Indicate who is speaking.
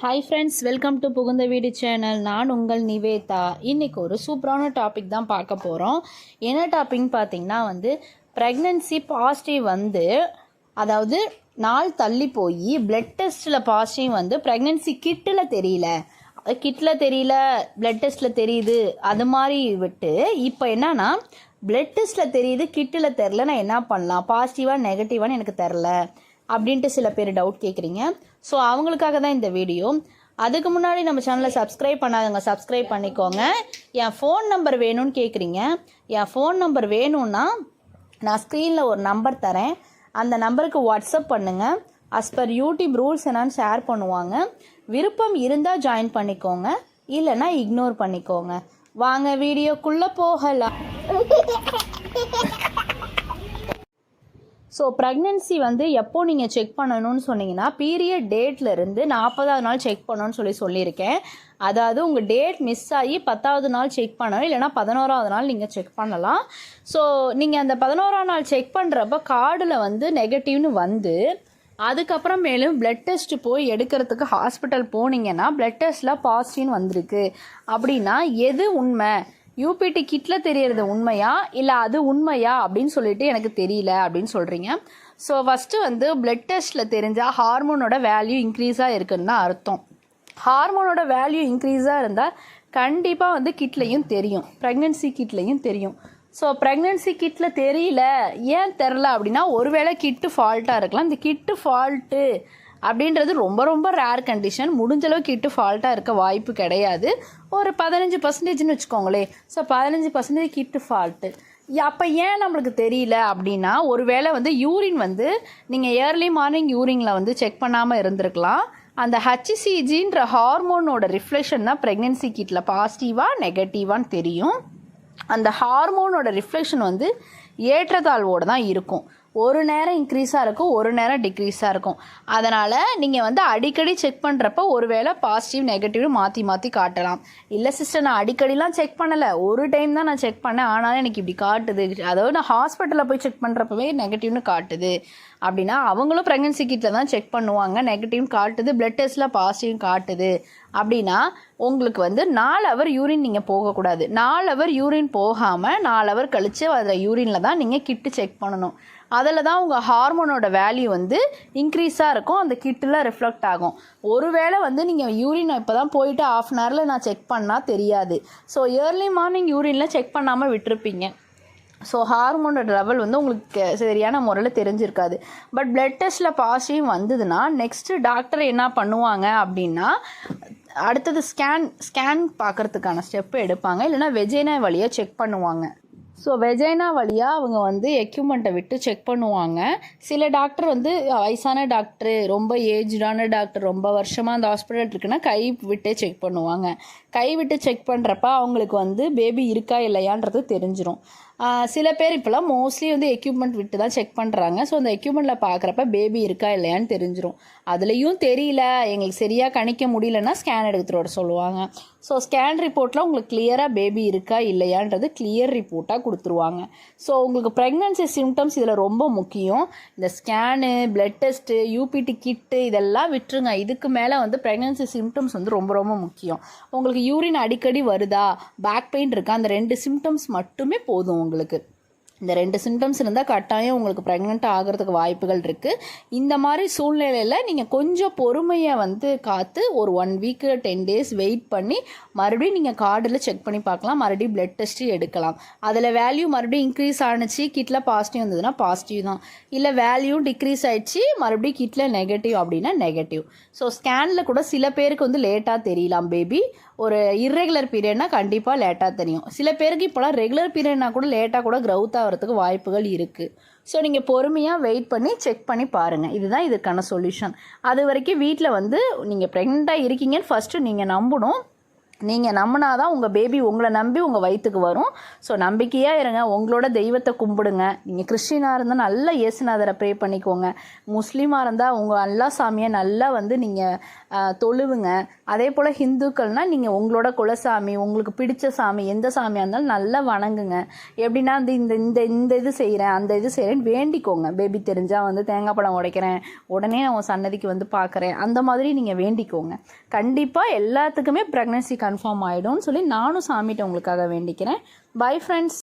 Speaker 1: Hi friends, welcome to புகுந்த வீடு channel. நான் உங்கள் நிவேதா. இன்றைக்கி ஒரு சூப்பரான டாபிக் தான் பார்க்க போகிறோம். என்ன டாபிக்னு பார்த்தீங்கன்னா ப்ரெக்னென்சி பாசிட்டிவ் அதாவது நாள் தள்ளி போய் பிளட் டெஸ்ட்டில் பாசிட்டிவ் ப்ரெக்னென்சி கிட்டில் தெரியல, பிளட் டெஸ்ட்டில் தெரியுது, அது மாதிரி விட்டு இப்போ என்னன்னா பிளட் டெஸ்ட்டில் தெரியுது, கிட்டில் தெரில, நான் என்ன பண்ணலாம், பாசிட்டிவாக நெகட்டிவான்னு எனக்கு தெரில அப்படின்ட்டு சில பேர் டவுட் கேட்குறீங்க. ஸோ அவங்களுக்காக தான் இந்த வீடியோ. அதுக்கு முன்னாடி நம்ம சேனலை சப்ஸ்கிரைப் பண்ணாதவங்க சப்ஸ்கிரைப் பண்ணிக்கோங்க. என் ஃபோன் நம்பர் வேணும்னு கேட்குறீங்க. என் ஃபோன் நம்பர் வேணும்னா நான் ஸ்க்ரீனில் ஒரு நம்பர் தரேன். அந்த நம்பருக்கு வாட்ஸ்அப் பண்ணுங்கள். அஸ் பர் யூடியூப் ரூல்ஸ் என்னன்னு ஷேர் பண்ணுவாங்க. விருப்பம் இருந்தால் ஜாயின் பண்ணிக்கோங்க, இல்லைன்னா இக்னோர் பண்ணிக்கோங்க. வாங்க வீடியோக்குள்ளே போகலாம். ஸோ ப்ரெக்னென்சி எப்போ நீங்கள் செக் பண்ணணும்னு சொன்னீங்கன்னா பீரியட் டேட்லேருந்து 40வது நாள் செக் பண்ணணும்னு சொல்லியிருக்கேன். அதாவது உங்கள் டேட் மிஸ் ஆகி 10வது நாள் செக் பண்ணணும், இல்லைனா 11வது நாள் நீங்கள் செக் பண்ணலாம். ஸோ நீங்கள் அந்த 11ஆம் நாள் செக் பண்ணுறப்ப கார்டில் நெகட்டிவ்னு அதுக்கப்புறம் மேலும் பிளட் டெஸ்ட் போய் எடுக்கிறதுக்கு ஹாஸ்பிட்டல் போனீங்கன்னா பிளட் டெஸ்ட்டில் பாசிட்டிவ்னு வந்திருக்கு அப்படின்னா எது உண்மை? யூபிடி கிட்டில் தெரியறது உண்மையா இல்லை அது உண்மையா அப்படின்னு சொல்லிட்டு எனக்கு தெரியல அப்படின்னு சொல்கிறீங்க. ஸோ ஃபஸ்ட்டு பிளட் டெஸ்ட்டில் தெரிஞ்சால் ஹார்மோனோட வேல்யூ இன்க்ரீஸாக இருக்குன்னு தான் அர்த்தம். ஹார்மோனோட வேல்யூ இன்க்ரீஸாக இருந்தால் கண்டிப்பாக கிட்லையும் தெரியும், ப்ரெக்னென்சி கிட்லையும் தெரியும். ஸோ ப்ரெக்னென்சி கிட்டில் தெரியல, ஏன் தெரில அப்படின்னா ஒருவேளை கிட்டு ஃபால்ட்டாக இருக்கலாம். இந்த கிட்டு ஃபால்ட்டு அப்படின்றது ரொம்ப ரொம்ப ரேர் கண்டிஷன். முடிஞ்சளவு கிட்டு ஃபால்ட்டாக இருக்க வாய்ப்பு கிடையாது. ஒரு 15%ன்னு வச்சுக்கோங்களே. ஸோ 15% கிட்டு ஃபால்ட்டு. அப்போ ஏன் நம்மளுக்கு தெரியல அப்படின்னா ஒருவேளை யூரின் நீங்கள் ஏர்லி மார்னிங் யூரினில் செக் பண்ணாமல் இருந்திருக்கலாம். அந்த ஹச்சிசிஜின்ற ஹார்மோனோட ரிஃப்ளெக்ஷன் தான் ப்ரெக்னென்சி கிட்டில் பாசிட்டிவாக நெகட்டிவான்னு தெரியும். அந்த ஹார்மோனோட ரிஃப்ளெக்ஷன் ஏற்றத்தாழ்வோடு தான் இருக்கும். ஒரு நேரம் இன்க்ரீஸாக இருக்கும், ஒரு நேரம் டிக்ரீஸாக இருக்கும். அதனால் நீங்கள் அடிக்கடி செக் பண்ணுறப்ப ஒருவேளை பாசிட்டிவ் நெகட்டிவ்னு மாற்றி காட்டலாம். இல்லை சிஸ்டர், நான் அடிக்கடிலாம் செக் பண்ணலை, ஒரு டைம் தான் நான் செக் பண்ணேன், ஆனாலும் எனக்கு இப்படி காட்டுது, அதாவது நான் ஹாஸ்பிட்டலில் போய் செக் பண்ணுறப்பவே நெகட்டிவ்னு காட்டுது அப்படின்னா அவங்களும் ப்ரெக்னென்சி கிட்டில் தான் செக் பண்ணுவாங்க. நெகட்டிவ்னு காட்டுது, பிளட் டெஸ்ட்டில் பாசிட்டிவ் காட்டுது அப்படின்னா உங்களுக்கு 4 ஹவர் யூரின் நீங்கள் போகக்கூடாது. 4 ஹவர் யூரின் போகாமல் 4 ஹவர் கழித்து அதில் யூரினில் தான் நீங்கள் கிட்டு செக் பண்ணணும். அதில் தான் உங்கள் ஹார்மோனோட வேல்யூ இன்க்ரீஸாக இருக்கும், அந்த கிட்டில் ரிஃப்ளெக்ட் ஆகும். ஒருவேளை நீங்கள் யூரின் இப்போ தான் போயிட்டு ½ அன் ஹவரில் நான் செக் பண்ணால் தெரியாது. ஸோ ஏர்லி மார்னிங் யூரினில் செக் பண்ணாமல் விட்டுருப்பீங்க. ஸோ ஹார்மோனோட லெவல் உங்களுக்கு சரியான முறையில் தெரிஞ்சிருக்காது. பட் பிளட் டெஸ்ட்டில் பாசிட்டிவ் வந்ததுன்னா நெக்ஸ்ட்டு டாக்டர் என்ன பண்ணுவாங்க அப்படின்னா அடுத்தது ஸ்கேன் பார்க்குறதுக்கான ஸ்டெப்பு எடுப்பாங்க, இல்லைனா வெஜைனா வழியாக செக் பண்ணுவாங்க. ஸோ வெஜைனா வழியாக அவங்க எக்யூப்மெண்ட்டை விட்டு செக் பண்ணுவாங்க. சில டாக்டர் வயசான டாக்டரு, ரொம்ப ஏஜ்டான டாக்டர், ரொம்ப வருஷமாக அந்த ஹாஸ்பிட்டல் இருக்குன்னா கை விட்டே செக் பண்ணுவாங்க. கை விட்டு செக் பண்ணுறப்ப அவங்களுக்கு பேபி இருக்கா இல்லையான்றது தெரிஞ்சிடும். சில பேர் இப்போலாம் மோஸ்ட்லி எக்யூப்மெண்ட் விட்டு தான் செக் பண்ணுறாங்க. ஸோ அந்த எக்யூப்மெண்ட்டில் பார்க்குறப்ப பேபி இருக்கா இல்லையான்னு தெரிஞ்சிடும். அதுலேயும் தெரியல, எங்களுக்கு சரியாக கணிக்க முடியலன்னா ஸ்கேன் எடுத்துகிட்டு வர சொல்லுவாங்க. ஸோ ஸ்கேன் ரிப்போர்ட்டில் உங்களுக்கு கிளியராக பேபி இருக்கா இல்லையான்றது கிளியர் ரிப்போர்ட்டாக கொடுத்துருவாங்க. ஸோ உங்களுக்கு ப்ரெக்னென்சி சிம்டம்ஸ் இதில் ரொம்ப முக்கியம். இந்த ஸ்கேனு, பிளட் டெஸ்ட்டு, யூபிடி கிட்டு இதெல்லாம் விட்டுருங்க. இதுக்கு மேலே ப்ரெக்னென்சி சிம்டம்ஸ் ரொம்ப ரொம்ப முக்கியம். உங்களுக்கு யூரின் அடிக்கடி வருதா, பேக் பெயின் இருக்கா, அந்த 2 சிம்டம்ஸ் மட்டுமே போதும். உங்களுக்கு இந்த 2 சிம்டம்ஸ் இருந்தால் கட்டாயம் உங்களுக்கு ப்ரெக்னென்ட் ஆகிறதுக்கு வாய்ப்புகள் இருக்குது. இந்த மாதிரி சூழ்நிலையில் நீங்கள் கொஞ்சம் பொறுமையை காத்து ஒரு 1 வீக் 10 டேஸ் வெயிட் பண்ணி மறுபடியும் நீங்கள் கார்டில் செக் பண்ணி பார்க்கலாம். மறுபடியும் பிளட் டெஸ்ட்டு எடுக்கலாம். அதில் வேல்யூ மறுபடியும் இன்க்ரீஸ் ஆனிச்சு, கிட்டில் பாசிட்டிவ் வந்ததுன்னா பாசிட்டிவ் தான். இல்லை வேல்யூ டிக்ரீஸ் ஆகிடுச்சு, மறுபடியும் கிட்டில் நெகட்டிவ் அப்படின்னா நெகட்டிவ். ஸோ ஸ்கேனில் கூட சில பேருக்கு லேட்டாக தெரியலாம் பேபி. ஒரு இர்ரெகுலர் பீரியட்னா கண்டிப்பாக லேட்டாக தெரியும். சில பேருக்கு இப்போலாம் ரெகுலர் பீரியட்னா கூட லேட்டாக கூட க்ரௌத் ஆகிறதுக்கு வாய்ப்புகள் இருக்குது. ஸோ நீங்கள் பொறுமையாக வெயிட் பண்ணி செக் பண்ணி பாருங்கள். இதுதான் இதுக்கான சொல்யூஷன். அது வரைக்கும் வீட்டில் நீங்கள் ப்ரெக்னெண்ட்டாக இருக்கீங்கன்னு ஃபஸ்ட்டு நீங்கள் நம்பணும். நீங்கள் நம்பினாதான் உங்கள் பேபி உங்களை நம்பி உங்கள் வயிற்றுக்கு வரும். ஸோ நம்பிக்கையாக இருங்க, உங்களோட தெய்வத்தை கும்பிடுங்க. நீங்கள் கிறிஸ்டினாக இருந்தால் நல்லா இயேசுநாதரை ப்ரே பண்ணிக்கோங்க. முஸ்லீமாக இருந்தால் உங்கள் அல்லா சாமியை நல்லா வந்து நீங்கள் தொழுவுங்க. அதே போல் ஹிந்துக்கள்னால் நீங்கள் உங்களோட குலசாமி, உங்களுக்கு பிடிச்ச சாமி எந்த சாமியாக இருந்தாலும் நல்லா வணங்குங்க. எப்படின்னா வந்து இந்த இந்த இந்த இது செய்கிறேன் அந்த இது செய்கிறேன்னு வேண்டிக்கோங்க. பேபி தெரிஞ்சால் வந்து தேங்காய் பழம் உடைக்கிறேன், உடனே நான் உன் சன்னதிக்கு வந்து பார்க்குறேன், அந்த மாதிரி நீங்கள் வேண்டிக்கோங்க. கண்டிப்பாக எல்லாத்துக்குமே ப்ரெக்னன்சி கன்ஃபார்ம் ஆகிடும்னு சொல்லி நானும் சாமிகிட்ட உங்களுக்காக வேண்டிக்கிறேன். Bye friends.